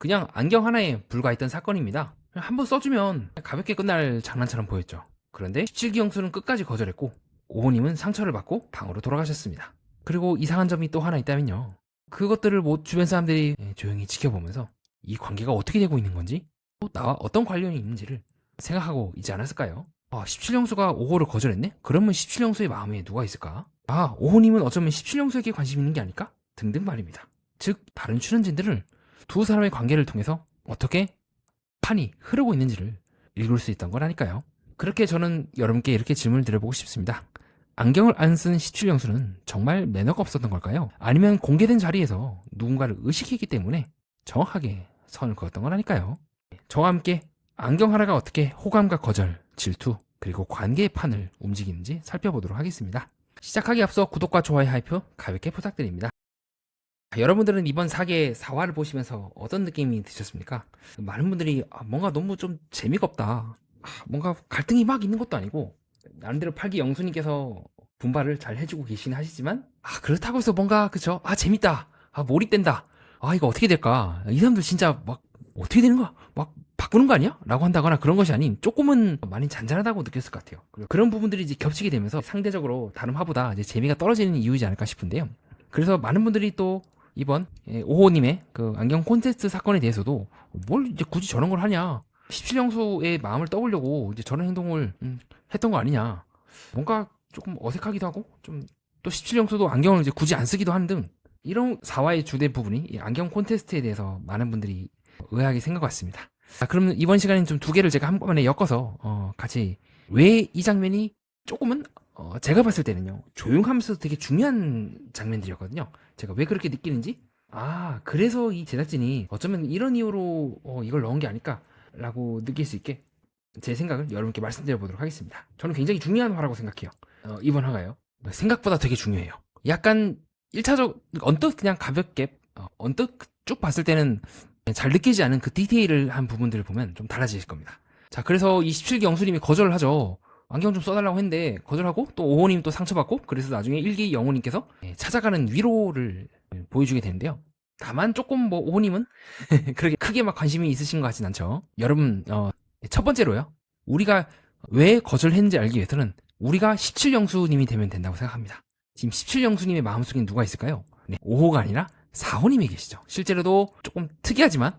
그냥 안경 하나에 불과했던 사건입니다. 한번 써주면 가볍게 끝날 장난처럼 보였죠. 그런데 17기 영수는 끝까지 거절했고 오호님은 상처를 받고 방으로 돌아가셨습니다. 그리고 이상한 점이 또 하나 있다면요. 그것들을 주변 사람들이 조용히 지켜보면서 이 관계가 어떻게 되고 있는 건지 또 나와 어떤 관련이 있는지를 생각하고 있지 않았을까요? 17형수가 5호를 거절했네? 그러면 17형수의 마음에 누가 있을까? 5호님은 어쩌면 17형수에게 관심 있는 게 아닐까? 등등 말입니다. 즉 다른 출연진들을 두 사람의 관계를 통해서 어떻게 판이 흐르고 있는지를 읽을 수 있던 거라니까요. 그렇게 저는 여러분께 이렇게 질문을 드려보고 싶습니다. 안경을 안 쓴 17형수는 정말 매너가 없었던 걸까요? 아니면 공개된 자리에서 누군가를 의식했기 때문에 정확하게 선을 그었던 거라니까요. 저와 함께 안경 하나가 어떻게 호감과 거절, 질투, 그리고 관계의 판을 움직이는지 살펴보도록 하겠습니다. 시작하기 앞서 구독과 좋아요 하이표 가볍게 부탁드립니다. 여러분들은 이번 사계 4화를 보시면서 어떤 느낌이 드셨습니까? 많은 분들이 뭔가 너무 좀 재미가 없다. 뭔가 갈등이 막 있는 것도 아니고 나름대로 8기 영수님께서 분발을 잘 해주고 계시긴 하시지만 그렇다고 해서 뭔가 그쵸? 재밌다. 몰입된다. 이거 어떻게 될까? 이 사람들 진짜 막 어떻게 되는 거야? 막 바꾸는 거 아니야? 라고 한다거나 그런 것이 아닌 조금은 많이 잔잔하다고 느꼈을 것 같아요. 그런 부분들이 이제 겹치게 되면서 상대적으로 다른 화보다 이제 재미가 떨어지는 이유이지 않을까 싶은데요. 그래서 많은 분들이 또 이번 5호님의 그 안경 콘테스트 사건에 대해서도 뭘 이제 굳이 저런 걸 하냐? 17형수의 마음을 떠보려고 이제 저런 행동을 했던 거 아니냐? 뭔가 조금 어색하기도 하고 좀 또 17형수도 안경을 이제 굳이 안 쓰기도 하는 등 이런 4화의 주된 부분이 이 안경 콘테스트에 대해서 많은 분들이 의아하게 생각했습니다. 그러면 이번 시간엔 좀 두 개를 제가 한번에 엮어서 같이 왜 이 장면이 조금은 제가 봤을 때는요 조용하면서 되게 중요한 장면들이었거든요. 제가 왜 그렇게 느끼는지 그래서 이 제작진이 어쩌면 이런 이유로 이걸 넣은 게 아닐까라고 느낄 수 있게 제 생각을 여러분께 말씀드려 보도록 하겠습니다. 저는 굉장히 중요한 화라고 생각해요. 이번 화가요 생각보다 되게 중요해요. 약간 1차적 언뜻 그냥 가볍게 언뜻 쭉 봤을 때는 잘 느끼지 않은 그 디테일을 한 부분들을 보면 좀 달라지실 겁니다. 자, 그래서 이 17기 영수님이 거절을 하죠. 안경 좀 써달라고 했는데 거절하고 또 5호님 또 상처받고 그래서 나중에 1기 영호님께서 찾아가는 위로를 보여주게 되는데요. 다만 조금 뭐 5호님은 그렇게 크게 막 관심이 있으신 것 같진 않죠. 여러분 첫 번째로요. 우리가 왜 거절했는지 알기 위해서는 우리가 17영수님이 되면 된다고 생각합니다. 지금 17영수님의 마음속에 누가 있을까요? 5호가 아니라 4호님이 계시죠. 실제로도 조금 특이하지만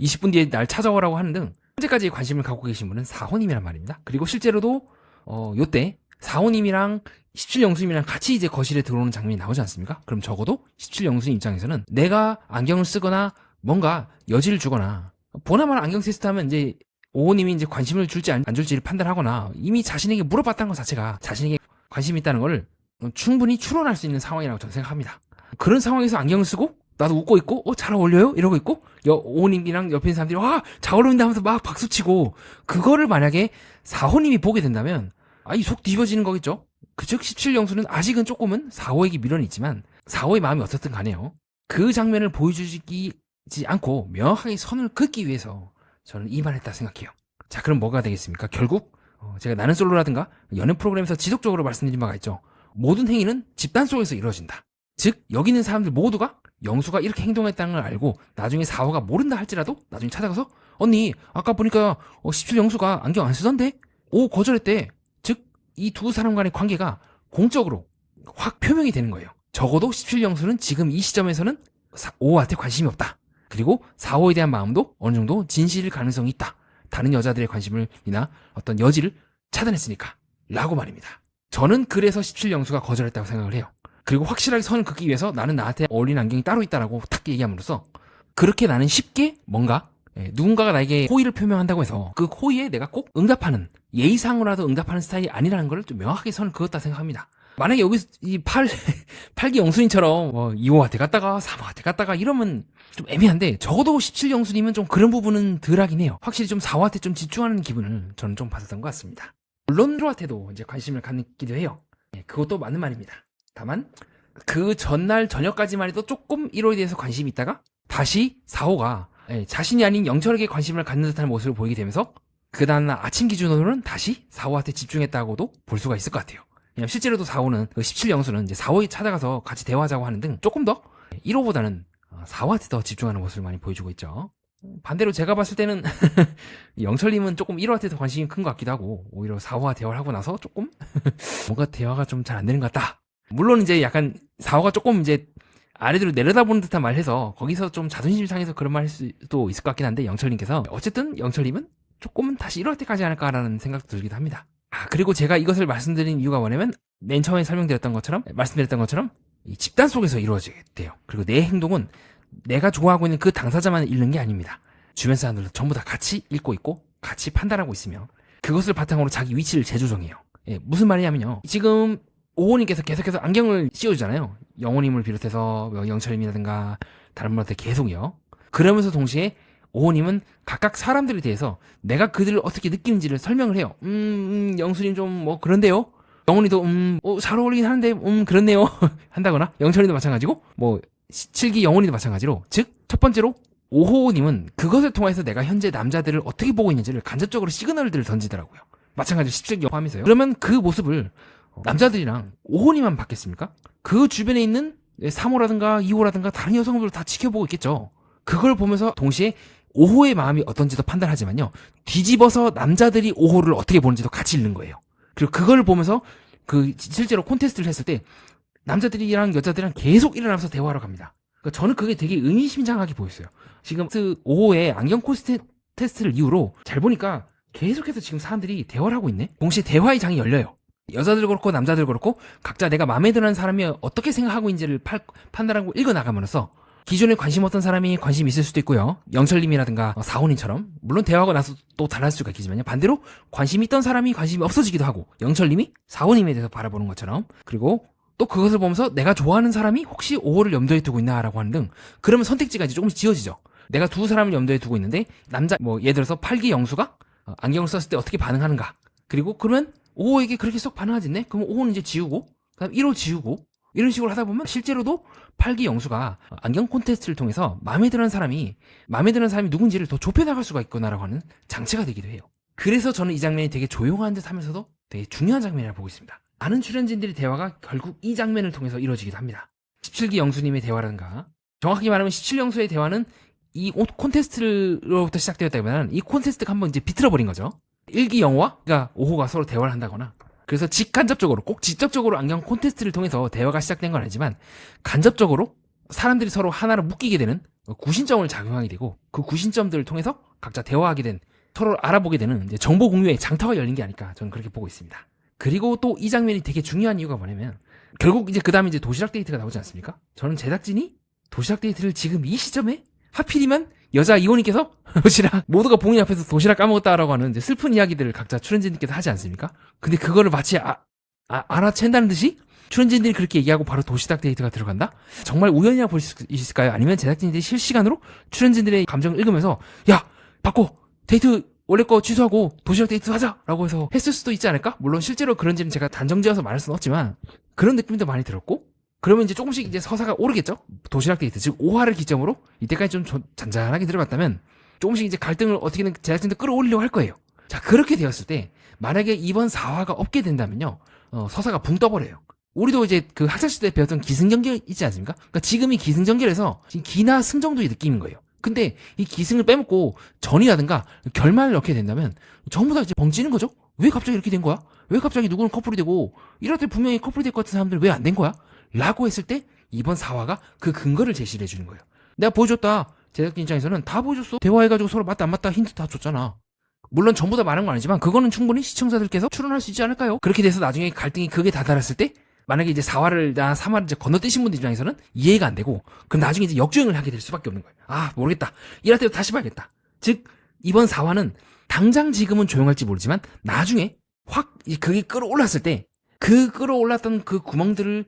20분 뒤에 날 찾아오라고 하는 등 현재까지 관심을 갖고 계신 분은 4호님이란 말입니다. 그리고 실제로도 요때 4호님이랑 17영수님이랑 같이 이제 거실에 들어오는 장면이 나오지 않습니까? 그럼 적어도 17영수님 입장에서는 내가 안경을 쓰거나 뭔가 여지를 주거나 보나마나 안경 테스트하면 이제 5호님이 이제 관심을 줄지 안 줄지를 판단하거나 이미 자신에게 물어봤다는 것 자체가 자신에게 관심이 있다는 걸 충분히 추론할 수 있는 상황이라고 저는 생각합니다. 그런 상황에서 안경을 쓰고 나도 웃고 있고 잘 어울려요? 이러고 있고 5호님이랑 옆에 있는 사람들이 잘 어울린다 하면서 막 박수치고 그거를 만약에 4호님이 보게 된다면 이 속 뒤집어지는 거겠죠? 즉 17영수는 아직은 조금은 4호에게 미련이 있지만 4호의 마음이 어떻든 간에요. 그 장면을 보여주지 않고 명확하게 선을 긋기 위해서 저는 이만했다 생각해요. 자, 그럼 뭐가 되겠습니까? 결국 제가 나는 솔로라든가 연애 프로그램에서 지속적으로 말씀드린 바가 있죠. 모든 행위는 집단 속에서 이루어진다. 즉 여기 있는 사람들 모두가 영수가 이렇게 행동했다는 걸 알고 나중에 4호가 모른다 할지라도 나중에 찾아가서 언니 아까 보니까 17영수가 안경 안 쓰던데? 거절했대. 즉 이 두 사람 간의 관계가 공적으로 확 표명이 되는 거예요. 적어도 17영수는 지금 이 시점에서는 5호한테 관심이 없다. 그리고 4호에 대한 마음도 어느 정도 진실일 가능성이 있다. 다른 여자들의 관심이나 어떤 여지를 차단했으니까 라고 말입니다. 저는 그래서 17영수가 거절했다고 생각을 해요. 그리고 확실하게 선을 긋기 위해서 나는 나한테 어울리는 안경이 따로 있다라고 탁 얘기함으로써 그렇게 나는 쉽게 뭔가 누군가가 나에게 호의를 표명한다고 해서 그 호의에 내가 꼭 응답하는 예의상으로라도 응답하는 스타일이 아니라는 걸 좀 명확하게 선을 그었다 생각합니다. 만약에 여기서 이 8기 영수님처럼 2호한테 갔다가 3호한테 갔다가 이러면 좀 애매한데 적어도 17영수님은 좀 그런 부분은 덜하긴 해요. 확실히 좀 4호한테 좀 집중하는 기분을 저는 좀 받았던 것 같습니다. 물론 1호한테도 이제 관심을 갖기도 해요. 그것도 맞는 말입니다. 다만 그 전날 저녁까지만 해도 조금 1호에 대해서 관심이 있다가 다시 4호가 자신이 아닌 영철에게 관심을 갖는 듯한 모습을 보이게 되면서 그 다음날 아침 기준으로는 다시 4호한테 집중했다고도 볼 수가 있을 것 같아요. 왜냐면 실제로도 4호는 17영수는 이제 4호에 찾아가서 같이 대화하자고 하는 등 조금 더 1호보다는 4호한테 더 집중하는 모습을 많이 보여주고 있죠. 반대로 제가 봤을 때는 영철님은 조금 1화한테 더 관심이 큰 것 같기도 하고 오히려 4화 대화를 하고 나서 조금 뭔가 대화가 좀 잘 안 되는 것 같다. 물론 이제 약간 4화가 조금 이제 아래로 내려다보는 듯한 말 해서 거기서 좀 자존심 상해서 그런 말 할 수도 있을 것 같긴 한데 영철님께서 어쨌든 영철님은 조금은 다시 1화 때까지 않을까라는 생각도 들기도 합니다. 그리고 제가 이것을 말씀드린 이유가 뭐냐면 맨 처음에 말씀드렸던 것처럼 이 집단 속에서 이루어지게 돼요. 그리고 내 행동은 내가 좋아하고 있는 그 당사자만 읽는 게 아닙니다. 주변 사람들도 전부 다 같이 읽고 있고 같이 판단하고 있으며 그것을 바탕으로 자기 위치를 재조정해요. 무슨 말이냐면요. 지금 오호님께서 계속해서 안경을 씌워주잖아요. 영호님을 비롯해서 영철님이라든가 다른 분한테 계속요. 그러면서 동시에 오호님은 각각 사람들에 대해서 내가 그들을 어떻게 느끼는지를 설명을 해요. 영수님 좀 뭐 그런데요. 영훈이도 잘 어울리긴 하는데 그렇네요 한다거나 영철이도 마찬가지고 뭐 7기 영훈이도 마찬가지로 즉 첫 번째로 오호님은 그것을 통해서 내가 현재 남자들을 어떻게 보고 있는지를 간접적으로 시그널들을 던지더라고요. 마찬가지로 17기 포함해서요. 그러면 그 모습을 남자들이랑 오호님만 봤겠습니까? 그 주변에 있는 3호라든가 2호라든가 다른 여성들도 다 지켜보고 있겠죠. 그걸 보면서 동시에 5호의 마음이 어떤지도 판단하지만요. 뒤집어서 남자들이 5호를 어떻게 보는지도 같이 읽는 거예요. 그리고 그걸 보면서 그 실제로 콘테스트를 했을 때 남자들이랑 여자들이랑 계속 일어나서 대화하러 갑니다. 그러니까 저는 그게 되게 의미심장하게 보였어요. 지금 5호의 안경 콘테스트를 이후로 잘 보니까 계속해서 지금 사람들이 대화를 하고 있네. 동시에 대화의 장이 열려요. 여자들 그렇고 남자들 그렇고 각자 내가 마음에 드는 사람이 어떻게 생각하고 있는지를 판단하고 읽어나감으로써 기존에 관심 없던 사람이 관심 있을 수도 있고요. 영철님이라든가 사호님처럼 물론 대화하고 나서 또 달라질 수가 있겠지만요. 반대로 관심 있던 사람이 관심이 없어지기도 하고 영철님이 사호님에 대해서 바라보는 것처럼 그리고 또 그것을 보면서 내가 좋아하는 사람이 혹시 5호를 염두에 두고 있나라고 하는 등 그러면 선택지가 이제 조금씩 지어지죠. 내가 두 사람을 염두에 두고 있는데 남자 뭐 예를 들어서 8기 영수가 안경을 썼을 때 어떻게 반응하는가 그리고 그러면 5호에게 그렇게 쏙 반응하지 않네? 그러면 5호는 이제 지우고 그다음 1호 지우고 이런 식으로 하다 보면 실제로도 8기 영수가 안경 콘테스트를 통해서 마음에 드는 사람이 누군지를 더 좁혀나갈 수가 있구나라고 하는 장치가 되기도 해요. 그래서 저는 이 장면이 되게 조용한 듯 하면서도 되게 중요한 장면이라고 보고 있습니다. 많은 출연진들의 대화가 결국 이 장면을 통해서 이루어지기도 합니다. 17기 영수님의 대화라든가 정확히 말하면 17영수의 대화는 이 콘테스트로부터 시작되었다기보다는 이 콘테스트가 한번 이제 비틀어버린 거죠. 1기 영호와 그러니까 5호가 서로 대화를 한다거나 그래서 직간접적으로 꼭 직접적으로 안경 콘테스트를 통해서 대화가 시작된 건 아니지만 간접적으로 사람들이 서로 하나로 묶이게 되는 구신점을 작용하게 되고 그 구신점들을 통해서 각자 대화하게 된 서로 알아보게 되는 이제 정보 공유의 장터가 열린 게 아닐까 저는 그렇게 보고 있습니다. 그리고 또 이 장면이 되게 중요한 이유가 뭐냐면 결국 이제 그 다음에 이제 도시락 데이트가 나오지 않습니까? 저는 제작진이 도시락 데이트를 지금 이 시점에 하필이면 여자 이호님께서 도시락 모두가 봉인 앞에서 도시락 까먹었다라고 하는 이제 슬픈 이야기들을 각자 출연진들께서 하지 않습니까? 근데 그거를 마치 알아챈다는 듯이 출연진들이 그렇게 얘기하고 바로 도시락 데이트가 들어간다? 정말 우연이라고 볼 수 있을까요? 아니면 제작진들이 실시간으로 출연진들의 감정을 읽으면서 야 바꿔 데이트 원래 거 취소하고 도시락 데이트 하자라고 해서 했을 수도 있지 않을까? 물론 실제로 그런지는 제가 단정지어서 말할 수는 없지만 그런 느낌도 많이 들었고 그러면 이제 조금씩 이제 서사가 오르겠죠? 도시락 데이트, 즉 5화를 기점으로 이때까지 좀 잔잔하게 들어갔다면 조금씩 이제 갈등을 어떻게든 제작진도 끌어올리려고 할 거예요. 자, 그렇게 되었을 때 만약에 이번 4화가 없게 된다면요. 서사가 붕 떠버려요. 우리도 이제 그 학창시대 때 배웠던 기승전결 있지 않습니까? 그러니까 지금이 기승전결에서 지금 기나 승 정도의 느낌인 거예요. 근데 이 기승을 빼먹고 전이라든가 결말을 넣게 된다면 전부 다 이제 벙찌는 거죠? 왜 갑자기 이렇게 된 거야? 왜 갑자기 누구는 커플이 되고 이럴 때 분명히 커플이 될 것 같은 사람들 왜 안 된 거야? 라고 했을 때 이번 4화가 그 근거를 제시를 해주는 거예요. 내가 보여줬다. 제작진 입장에서는 다 보여줬어. 대화해가지고 서로 맞다 안 맞다 힌트 다 줬잖아. 물론 전부 다 말한 건 아니지만 그거는 충분히 시청자들께서 추론할 수 있지 않을까요? 그렇게 돼서 나중에 갈등이 극에 다다랐을 때 만약에 이제 4화를 3화를 이제 건너뛰신 분들 입장에서는 이해가 안 되고 그럼 나중에 이제 역주행을 하게 될 수밖에 없는 거예요. 아 모르겠다. 이럴 때도 다시 봐야겠다. 즉 이번 4화는 당장 지금은 조용할지 모르지만 나중에 확 그게 끌어올랐을 때 그 끌어올랐던 그 구멍들을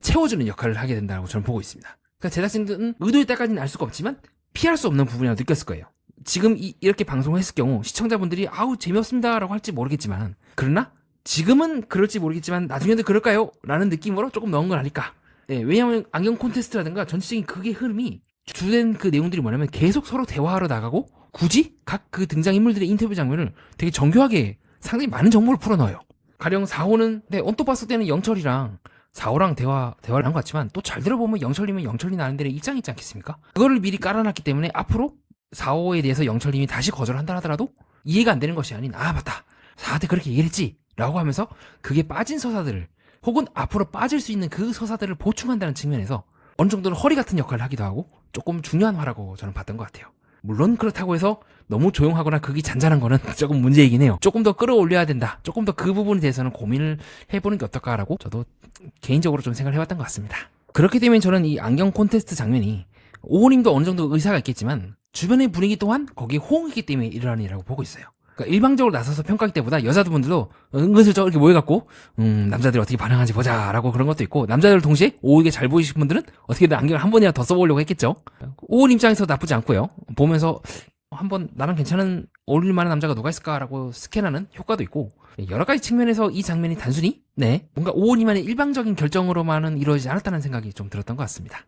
채워주는 역할을 하게 된다고 저는 보고 있습니다. 그러니까 제작진들은 의도했다까지는 알 수가 없지만 피할 수 없는 부분이라고 느꼈을 거예요. 지금 이렇게 방송을 했을 경우 시청자분들이 아우 재미없습니다 라고 할지 모르겠지만 그러나 지금은 그럴지 모르겠지만 나중에도 그럴까요? 라는 느낌으로 조금 넣은 건 아닐까. 네, 왜냐하면 안경 콘테스트라든가 전체적인 그게 흐름이 주된 그 내용들이 뭐냐면 계속 서로 대화하러 나가고 굳이 각 그 등장인물들의 인터뷰 장면을 되게 정교하게 상당히 많은 정보를 풀어넣어요. 가령 4호는 언뜻 봤을 때는 영철이랑 4호랑 대화를 한 것 같지만 또 잘 들어보면 영철님은 영철이 나는 데에 입장이 있지 않겠습니까? 그거를 미리 깔아놨기 때문에 앞으로 4호에 대해서 영철님이 다시 거절한다 하더라도 이해가 안 되는 것이 아닌 아 맞다 4한테 그렇게 얘기를 했지 라고 하면서 그게 빠진 서사들을 혹은 앞으로 빠질 수 있는 그 서사들을 보충한다는 측면에서 어느 정도는 허리 같은 역할을 하기도 하고 조금 중요한 화라고 저는 봤던 것 같아요. 물론 그렇다고 해서 너무 조용하거나 극이 잔잔한 거는 조금 문제이긴 해요. 조금 더 끌어올려야 된다. 조금 더 그 부분에 대해서는 고민을 해보는 게 어떨까라고 저도 개인적으로 좀 생각을 해봤던 것 같습니다. 그렇게 되면 저는 이 안경 콘테스트 장면이 오호님도 어느 정도 의사가 있겠지만 주변의 분위기 또한 거기에 호응했기 때문에 일어나는 일이라고 보고 있어요. 그러니까 일방적으로 나서서 평가할 때보다 여자분들도 은근슬쩍 이렇게 모여갖고 남자들이 어떻게 반응하는지 보자라고 그런 것도 있고 남자들 동시에 오호에게 잘 보이신 분들은 어떻게든 안경을 한 번이라도 더 써보려고 했겠죠. 오호 입장에서 나쁘지 않고요. 보면서 한번 나랑 괜찮은 어울릴만한 남자가 누가 있을까라고 스캔하는 효과도 있고 여러 가지 측면에서 이 장면이 단순히 뭔가 오호님만의 일방적인 결정으로만은 이루어지지 않았다는 생각이 좀 들었던 것 같습니다.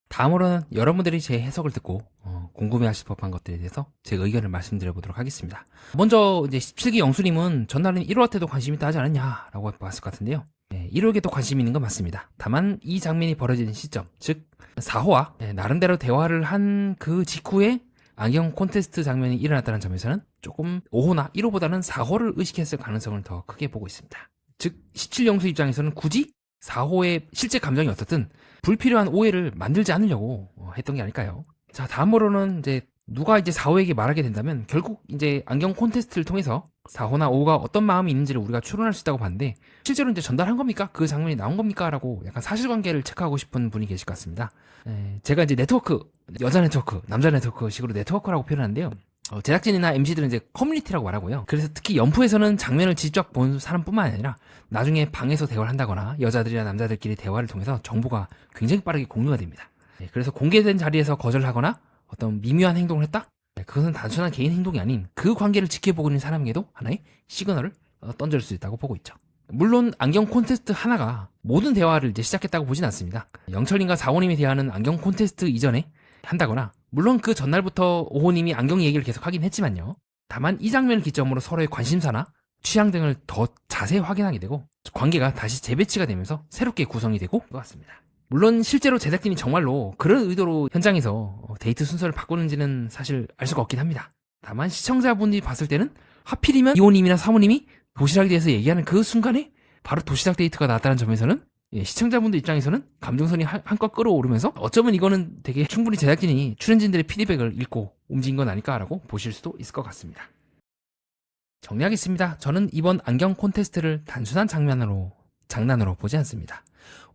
다음으로는 여러분들이 제 해석을 듣고 궁금해하실 법한 것들에 대해서 제 의견을 말씀드려보도록 하겠습니다. 먼저 이제 17기 영수님은 전날은 1호한테도 관심이 있다 하지 않았냐라고 봤을 것 같은데요. 1호에게도 관심이 있는 건 맞습니다. 다만 이 장면이 벌어지는 시점, 즉 4호와 나름대로 대화를 한 그 직후에 안경 콘테스트 장면이 일어났다는 점에서는 조금 5호나 1호보다는 4호를 의식했을 가능성을 더 크게 보고 있습니다. 즉 17영수 입장에서는 굳이 4호의 실제 감정이 어떻든 불필요한 오해를 만들지 않으려고 했던 게 아닐까요? 자, 다음으로는 이제 누가 이제 4호에게 말하게 된다면 결국 이제 안경 콘테스트를 통해서 4호나 5호가 어떤 마음이 있는지를 우리가 추론할 수 있다고 봤는데 실제로 이제 전달한 겁니까? 그 장면이 나온 겁니까? 라고 약간 사실관계를 체크하고 싶은 분이 계실 것 같습니다. 제가 이제 네트워크, 여자 네트워크, 남자 네트워크 식으로 네트워크라고 표현하는데요. 제작진이나 MC들은 이제 커뮤니티라고 말하고요. 그래서 특히 연프에서는 장면을 직접 본 사람뿐만 아니라 나중에 방에서 대화를 한다거나 여자들이나 남자들끼리 대화를 통해서 정보가 굉장히 빠르게 공유가 됩니다. 그래서 공개된 자리에서 거절하거나 어떤 미묘한 행동을 했다? 그것은 단순한 개인 행동이 아닌 그 관계를 지켜보고 있는 사람에게도 하나의 시그널을 던질 수 있다고 보고 있죠. 물론 안경 콘테스트 하나가 모든 대화를 이제 시작했다고 보진 않습니다. 영철님과 4호님이 대화는 안경 콘테스트 이전에 한다거나 물론 그 전날부터 5호님이 안경 얘기를 계속 하긴 했지만요. 다만 이 장면을 기점으로 서로의 관심사나 취향 등을 더 자세히 확인하게 되고 관계가 다시 재배치가 되면서 새롭게 구성이 되고 것 같습니다. 물론 실제로 제작진이 정말로 그런 의도로 현장에서 데이트 순서를 바꾸는지는 사실 알 수가 없긴 합니다. 다만 시청자분들이 봤을 때는 하필이면 2호님이나 3호님이 도시락에 대해서 얘기하는 그 순간에 바로 도시락 데이트가 나왔다는 점에서는 시청자분들 입장에서는 감정선이 한껏 끌어오르면서 어쩌면 이거는 되게 충분히 제작진이 출연진들의 피드백을 읽고 움직인 건 아닐까라고 보실 수도 있을 것 같습니다. 정리하겠습니다. 저는 이번 안경 콘테스트를 단순한 장난으로 보지 않습니다.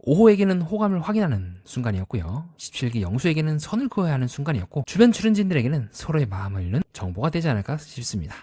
5호에게는 호감을 확인하는 순간이었고요. 17기 영수에게는 선을 그어야 하는 순간이었고 주변 출연진들에게는 서로의 마음을 읽는 정보가 되지 않을까 싶습니다.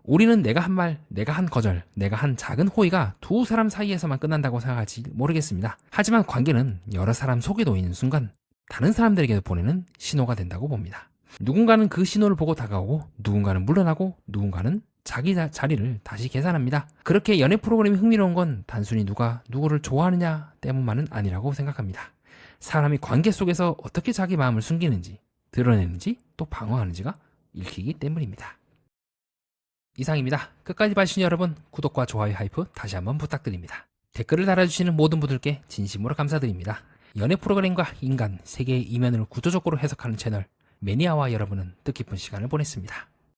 우리는 내가 한 말, 내가 한 거절, 내가 한 작은 호의가 두 사람 사이에서만 끝난다고 생각할지 모르겠습니다. 하지만 관계는 여러 사람 속에 놓이는 순간 다른 사람들에게도 보내는 신호가 된다고 봅니다. 누군가는 그 신호를 보고 다가오고 누군가는 물러나고 누군가는 자기 자리를 다시 계산합니다. 그렇게 연애 프로그램이 흥미로운 건 단순히 누가 누구를 좋아하느냐 때문만은 아니라고 생각합니다. 사람이 관계 속에서 어떻게 자기 마음을 숨기는지, 드러내는지, 또 방어하는지가 읽히기 때문입니다. 이상입니다. 끝까지 봐주신 여러분 구독과 좋아요 하이프 다시 한번 부탁드립니다. 댓글을 달아주시는 모든 분들께 진심으로 감사드립니다. 연애 프로그램과 인간, 세계의 이면을 구조적으로 해석하는 채널 매니아와 여러분은 뜻깊은 시간을 보냈습니다.